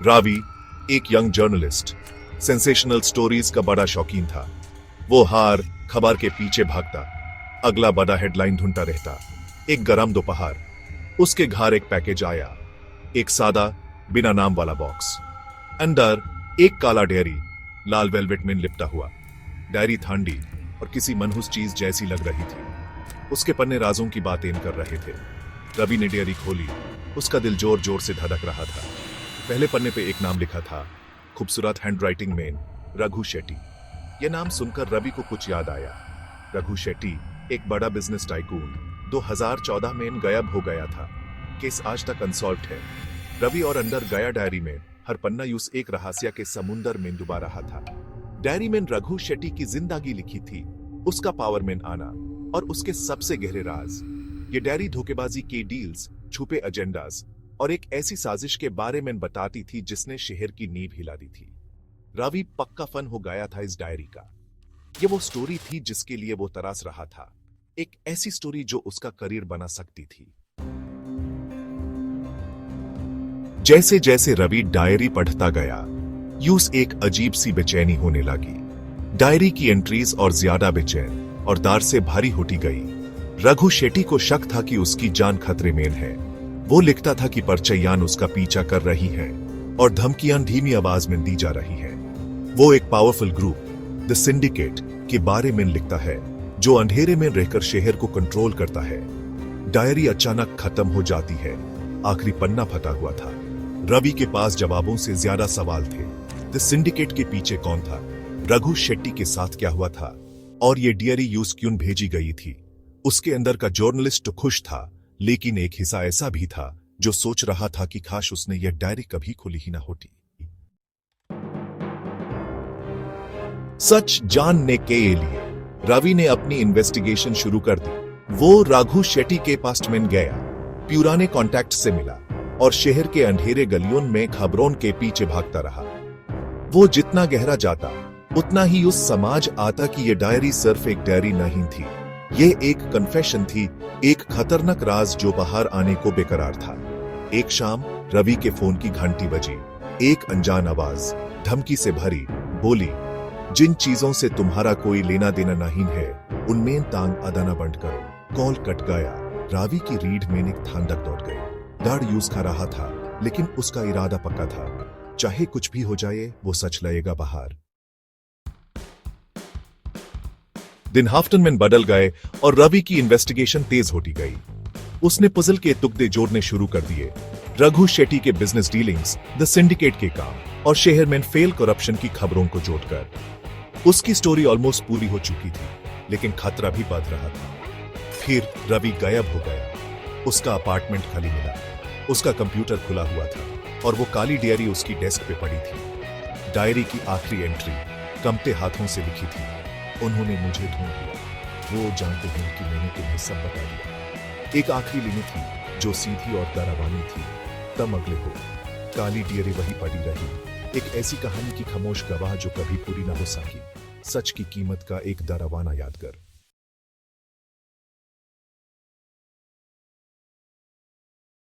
रावी एक young journalist, sensational stories का बड़ा शौकीन था। वो हर खबर के पीछे भागता, अगला बड़ा हेडलाइन ढूंढता रहता। एक गरम दोपहर उसके घर एक पैकेज आया, एक सादा बिना नाम वाला बॉक्स। अंदर एक काला डायरी लाल वेलवेट में लिपटा हुआ। डायरी ठंडी और किसी मनहूस चीज जैसी लग रही थी। उसके पन्ने राजों की बातें कर रहे थे। रवि ने डायरी खोली। उसका दिल जोर जोर से धड़क रहा था। पहले पन्ने पे एक नाम लिखा था, खूबसूरत हैंडराइटिंग में, रघु शेट्टी। यह नाम सुनकर रवि को कुछ याद आया। रघु शेट्टी एक बड़ा बिजनेस टाइकून 2014 में गायब हो गया था। केस आज तक अनसॉल्व्ड है। रवि और अंदर गया डायरी में हर पन्ना यूस एक रहस्य के समुंदर में डुबा रहा था। डायरी में रघु शेट्टी की जिंदगी लिखी थी, उसका पावर में आना और उसके सबसे गहरे राज। ये डायरी धोखेबाजी के डील्स, छुपे एजेंडास और एक ऐसी साजिश के बारे में बताती थी जिसने शहर की नींव हिला दी थी। रवि पक्का फन हो गया था इस डायरी का। ये वो स्टोरी थी जिसके लिए वो तरास रहा था, एक ऐसी स्टोरी जो उसका करियर बना सकती थी। जैसे जैसे रवि डायरी पढ़ता गया, यूस एक अजीब सी बेचैनी होने लगी। डायरी की एंट्रीज और ज्यादा बेचैन और दार से भारी होती गई। रघु शेट्टी को शक था कि उसकी जान खतरे में है। वो लिखता था कि परचैयान उसका पीछा कर रही है और धमकियां धीमी आवाज में दी जा रही है। वो एक पावरफुल ग्रुप, द सिंडिकेट, के बारे में लिखता है, जो अंधेरे में रहकर शहर को कंट्रोल करता है। डायरी अचानक खत्म हो जाती है। आखिरी पन्ना फटा हुआ था। रवि के पास जवाबों से ज्यादा सवाल थे। द सिंडिकेट के पीछे कौन था? रघु शेट्टी के साथ क्या हुआ था? और ये डायरी यूज क्यों भेजी गई थी? उसके अंदर का जर्नलिस्ट तो खुश था, लेकिन एक हिस्सा ऐसा भी था जो सोच रहा था कि काश उसने यह डायरी कभी खुली ही ना होती। सच जानने के लिए रवि ने अपनी इन्वेस्टिगेशन शुरू कर दी। वो रघु शेट्टी के पास में गया, पुराने कॉन्टैक्ट से मिला और शहर के अंधेरे गलियों में खबरों के पीछे भागता रहा। वो जितना गहरा जाता, उतना ही उस समझ आता कि यह डायरी सिर्फ एक डायरी नहीं थी। ये एक कन्फेशन थी, एक खतरनाक राज जो बाहर आने को बेकरार था। एक शाम रवि के फोन की घंटी बजी। एक अनजान आवाज, धमकी से भरी, बोली, जिन चीजों से तुम्हारा कोई लेना देना नहीं है, उनमें तांग अदाना बंद करो। कॉल कट गया। रवि की रीढ़ में एक ठंडक दौड़ गई। डर यूज खा रहा था, लेकिन उसका इरादा पक्का था। चाहे कुछ भी हो जाए, वो सच लाएगा बाहर। दिन हाफ्टन में बदल गए और रवि की इन्वेस्टिगेशन तेज होती गई। उसने पजल के टुकड़े जोड़ने शुरू कर दिए। रघु शेट्टी के बिजनेस डीलिंग्स, द सिंडिकेट के काम और शहर में फेल करप्शन की खबरों को जोड़कर उसकी स्टोरी ऑलमोस्ट पूरी हो चुकी थी, लेकिन खतरा भी बढ़ रहा था। फिर रवि गायब हो गया। उसका अपार्टमेंट खाली मिला। उसका कंप्यूटर खुला हुआ था और वो काली डायरी उसकी डेस्क पे पड़ी थी। डायरी की आखिरी एंट्री कमते हाथों से लिखी थी, उन्होंने मुझे ढूंढ लिया। वो जानते हैं कि मैंने तुम्हें सब बता दिया। एक आखिरी लिखी थी जो सीधी और डरावानी थी, तब अगले हो। काली डायरी वही पड़ी रही, एक ऐसी कहानी की खामोश गवाह जो कभी पूरी ना हो सकी। सच की कीमत का एक डरावाना यादगार।